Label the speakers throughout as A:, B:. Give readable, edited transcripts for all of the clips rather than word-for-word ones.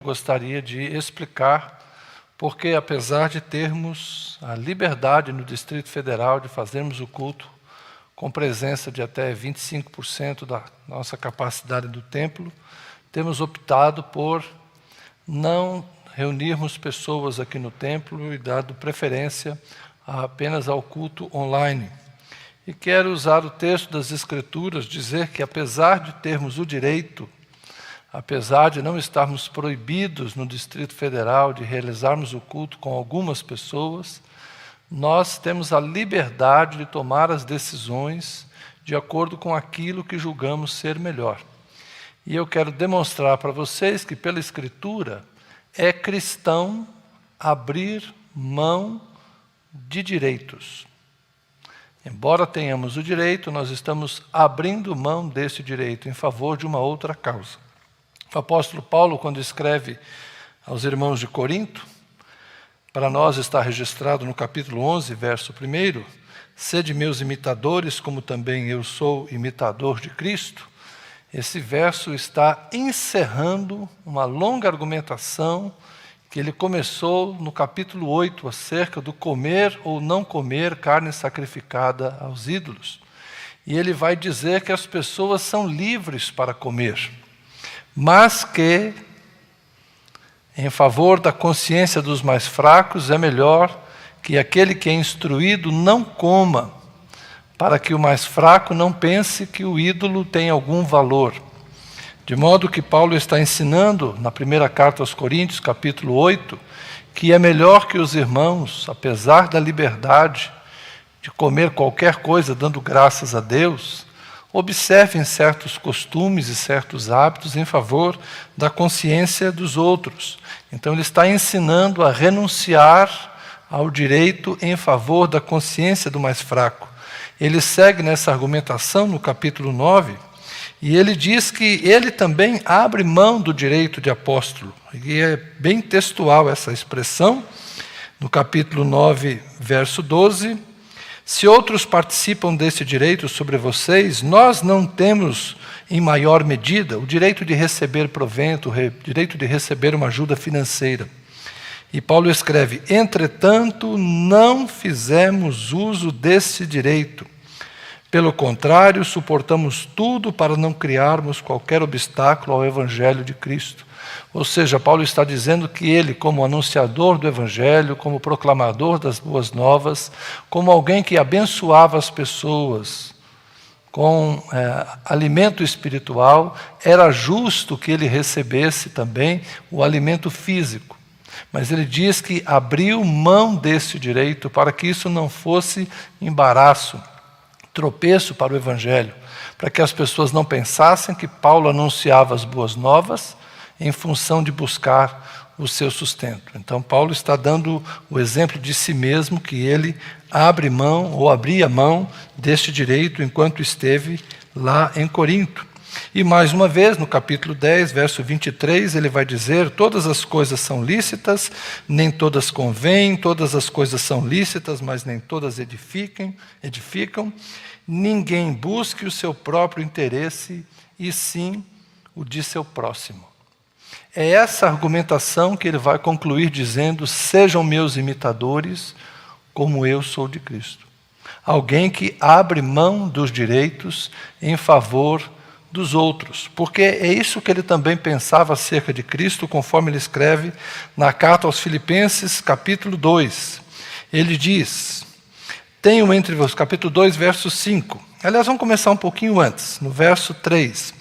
A: Gostaria de explicar porque, apesar de termos a liberdade no Distrito Federal de fazermos o culto com presença de até 25% da nossa capacidade do templo, temos optado por não reunirmos pessoas aqui no templo e dado preferência apenas ao culto online. E quero usar o texto das Escrituras, dizer que apesar de termos o direito, apesar de não estarmos proibidos no Distrito Federal de realizarmos o culto com algumas pessoas, nós temos a liberdade de tomar as decisões de acordo com aquilo que julgamos ser melhor. E eu quero demonstrar para vocês que, pela Escritura, é cristão abrir mão de direitos. Embora tenhamos o direito, nós estamos abrindo mão desse direito em favor de uma outra causa. O apóstolo Paulo, quando escreve aos irmãos de Corinto, para nós está registrado no capítulo 11, verso 1, sede meus imitadores, como também eu sou imitador de Cristo. Esse verso está encerrando uma longa argumentação que ele começou no capítulo 8, acerca do comer ou não comer carne sacrificada aos ídolos. E ele vai dizer que as pessoas são livres para comer, mas que, em favor da consciência dos mais fracos, é melhor que aquele que é instruído não coma, para que o mais fraco não pense que o ídolo tem algum valor. De modo que Paulo está ensinando, na primeira carta aos Coríntios, capítulo 8, que é melhor que os irmãos, apesar da liberdade de comer qualquer coisa, dando graças a Deus, observem certos costumes e certos hábitos em favor da consciência dos outros. Então ele está ensinando a renunciar ao direito em favor da consciência do mais fraco. Ele segue nessa argumentação no capítulo 9, e ele diz que ele também abre mão do direito de apóstolo. E é bem textual essa expressão, no capítulo 9, verso 12. Se outros participam desse direito sobre vocês, nós não temos, em maior medida, o direito de receber provento, o direito de receber uma ajuda financeira. E Paulo escreve, entretanto, não fizemos uso desse direito. Pelo contrário, suportamos tudo para não criarmos qualquer obstáculo ao Evangelho de Cristo. Ou seja, Paulo está dizendo que ele, como anunciador do Evangelho, como proclamador das boas novas, como alguém que abençoava as pessoas com alimento espiritual, era justo que ele recebesse também o alimento físico. Mas ele diz que abriu mão desse direito para que isso não fosse embaraço, tropeço para o Evangelho, para que as pessoas não pensassem que Paulo anunciava as boas novas em função de buscar o seu sustento. Então Paulo está dando o exemplo de si mesmo, que ele abre mão ou abria mão deste direito enquanto esteve lá em Corinto. E mais uma vez, no capítulo 10, verso 23, ele vai dizer, todas as coisas são lícitas, nem todas convêm, todas as coisas são lícitas, mas nem todas edificam. Ninguém busque o seu próprio interesse, e sim o de seu próximo. É essa argumentação que ele vai concluir dizendo, sejam meus imitadores, como eu sou de Cristo. Alguém que abre mão dos direitos em favor dos outros, porque é isso que ele também pensava acerca de Cristo, conforme ele escreve na carta aos Filipenses, capítulo 2. Ele diz, tenho entre vós, capítulo 2, verso 5. Aliás, vamos começar um pouquinho antes, no verso 3.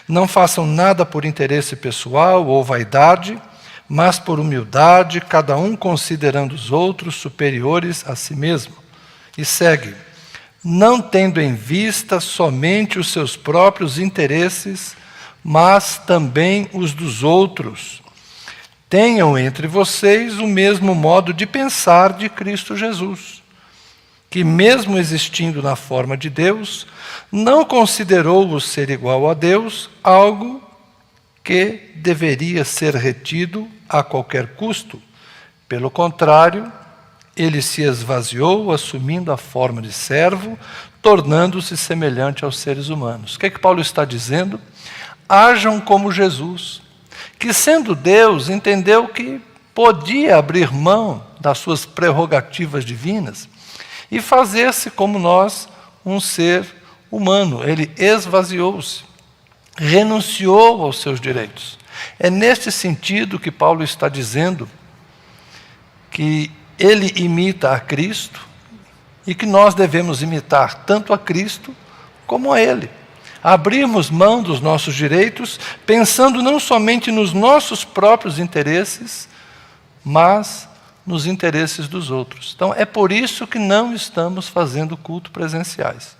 A: Não façam nada por interesse pessoal ou vaidade, mas por humildade, cada um considerando os outros superiores a si mesmo. E segue, não tendo em vista somente os seus próprios interesses, mas também os dos outros. Tenham entre vocês o mesmo modo de pensar de Cristo Jesus, que mesmo existindo na forma de Deus, não considerou o ser igual a Deus algo que deveria ser retido a qualquer custo. Pelo contrário, ele se esvaziou, assumindo a forma de servo, tornando-se semelhante aos seres humanos. O que é que Paulo está dizendo? Hajam como Jesus, que, sendo Deus, entendeu que podia abrir mão das suas prerrogativas divinas e fazer-se como nós, um ser humano. Ele esvaziou-se, renunciou aos seus direitos. É neste sentido que Paulo está dizendo que ele imita a Cristo e que nós devemos imitar tanto a Cristo como a Ele. Abrirmos mão dos nossos direitos, pensando não somente nos nossos próprios interesses, mas nos interesses dos outros. Então, é por isso que não estamos fazendo culto presenciais.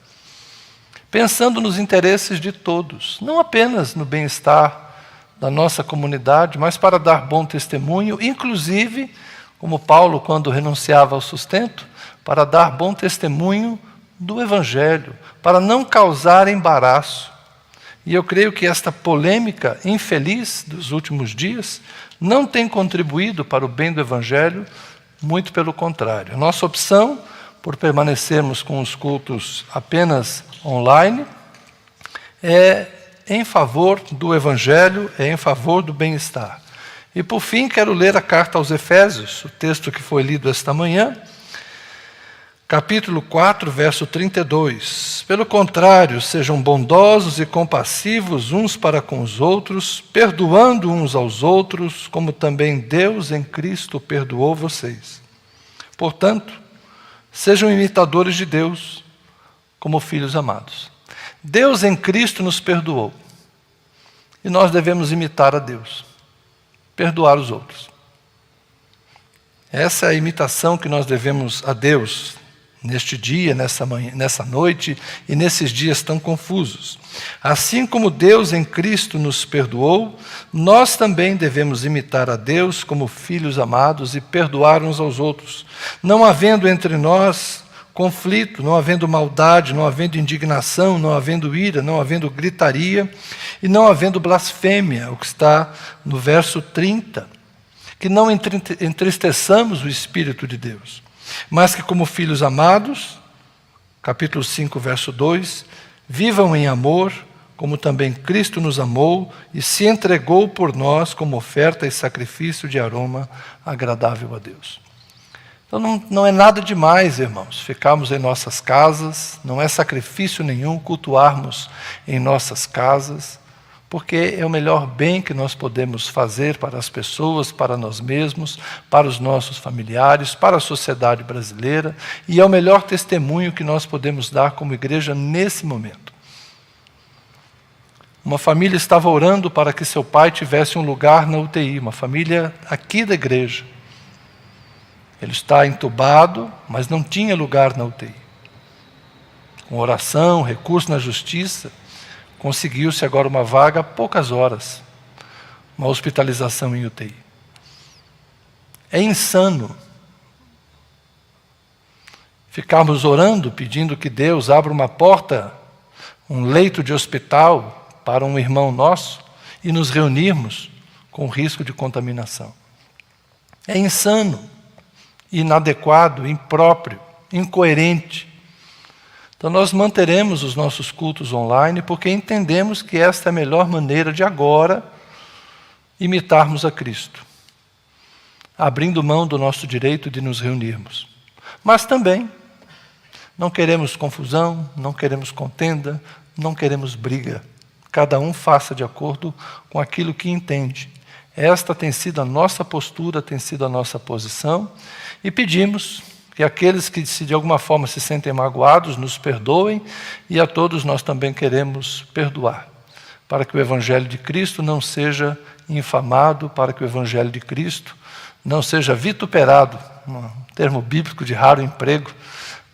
A: Pensando nos interesses de todos, não apenas no bem-estar da nossa comunidade, mas para dar bom testemunho, inclusive, como Paulo, quando renunciava ao sustento, para dar bom testemunho do Evangelho, para não causar embaraço. E eu creio que esta polêmica infeliz dos últimos dias não tem contribuído para o bem do Evangelho, muito pelo contrário. Nossa opção por permanecermos com os cultos apenas online é em favor do Evangelho, é em favor do bem-estar. E por fim, quero ler a carta aos Efésios, o texto que foi lido esta manhã, capítulo 4, verso 32. Pelo contrário, sejam bondosos e compassivos uns para com os outros, perdoando uns aos outros, como também Deus em Cristo perdoou vocês. Portanto, sejam imitadores de Deus, como filhos amados. Deus em Cristo nos perdoou. E nós devemos imitar a Deus, perdoar os outros. Essa é a imitação que nós devemos a Deus neste dia, nessa manhã, nessa noite e nesses dias tão confusos. Assim como Deus em Cristo nos perdoou, nós também devemos imitar a Deus como filhos amados e perdoar uns aos outros, não havendo entre nós conflito, não havendo maldade, não havendo indignação, não havendo ira, não havendo gritaria e não havendo blasfêmia, o que está no verso 30, que não entristeçamos o Espírito de Deus, mas que como filhos amados, capítulo 5, verso 2, vivam em amor, como também Cristo nos amou e se entregou por nós como oferta e sacrifício de aroma agradável a Deus. Então não é nada demais, irmãos, ficarmos em nossas casas, não é sacrifício nenhum cultuarmos em nossas casas, porque é o melhor bem que nós podemos fazer para as pessoas, para nós mesmos, para os nossos familiares, para a sociedade brasileira, e é o melhor testemunho que nós podemos dar como igreja nesse momento. Uma família estava orando para que seu pai tivesse um lugar na UTI, uma família aqui da igreja. Ele está entubado, mas não tinha lugar na UTI. Com oração, recurso na justiça, conseguiu-se agora uma vaga há poucas horas, uma hospitalização em UTI. É insano ficarmos orando, pedindo que Deus abra uma porta, um leito de hospital para um irmão nosso e nos reunirmos com risco de contaminação. É insano, inadequado, impróprio, incoerente. Então nós manteremos os nossos cultos online porque entendemos que esta é a melhor maneira de agora imitarmos a Cristo, abrindo mão do nosso direito de nos reunirmos. Mas também não queremos confusão, não queremos contenda, não queremos briga. Cada um faça de acordo com aquilo que entende. Esta tem sido a nossa postura, tem sido a nossa posição, e pedimos que aqueles que de alguma forma se sentem magoados nos perdoem, e a todos nós também queremos perdoar, para que o Evangelho de Cristo não seja infamado, para que o Evangelho de Cristo não seja vituperado, um termo bíblico de raro emprego,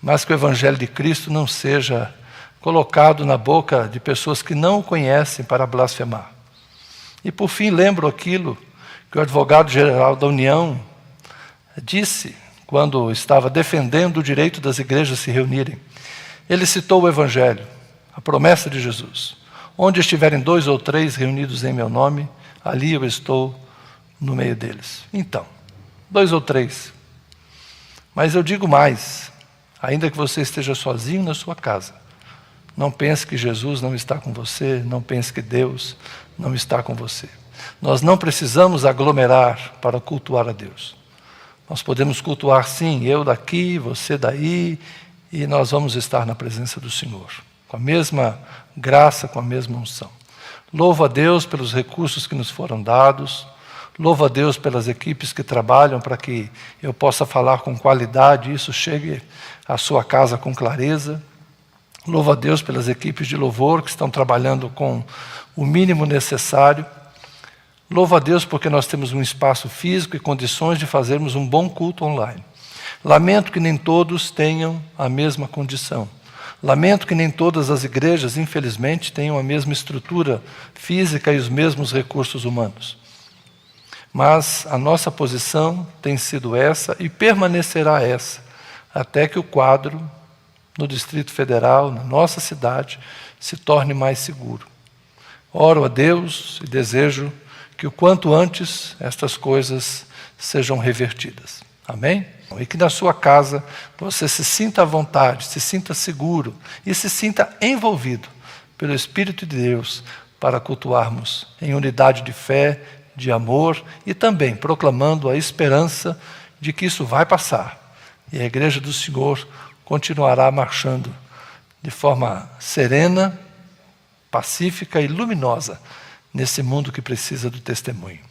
A: mas que o Evangelho de Cristo não seja colocado na boca de pessoas que não o conhecem para blasfemar. E por fim lembro aquilo que o advogado-geral da União disse quando estava defendendo o direito das igrejas se reunirem. Ele citou o Evangelho, a promessa de Jesus. Onde estiverem 2 ou 3 reunidos em meu nome, ali eu estou no meio deles. Então, 2 ou 3. Mas eu digo mais, ainda que você esteja sozinho na sua casa, não pense que Jesus não está com você, não pense que Deus não está com você. nós não precisamos aglomerar para cultuar a Deus. Nós podemos cultuar sim, eu daqui, você daí, e nós vamos estar na presença do Senhor, com a mesma graça, com a mesma unção. Louvo a Deus pelos recursos que nos foram dados, louvo a Deus pelas equipes que trabalham para que eu possa falar com qualidade e isso chegue à sua casa com clareza. Louvo a Deus pelas equipes de louvor que estão trabalhando com o mínimo necessário. Louvo a Deus porque nós temos um espaço físico e condições de fazermos um bom culto online. Lamento que nem todos tenham a mesma condição. Lamento que nem todas as igrejas, infelizmente, tenham a mesma estrutura física e os mesmos recursos humanos. Mas a nossa posição tem sido essa e permanecerá essa, até que o quadro no Distrito Federal, na nossa cidade, se torne mais seguro. Oro a Deus e desejo que o quanto antes estas coisas sejam revertidas. Amém? E que na sua casa você se sinta à vontade, se sinta seguro e se sinta envolvido pelo Espírito de Deus para cultuarmos em unidade de fé, de amor e também proclamando a esperança de que isso vai passar e a Igreja do Senhor continuará marchando de forma serena, pacífica e luminosa nesse mundo que precisa do testemunho.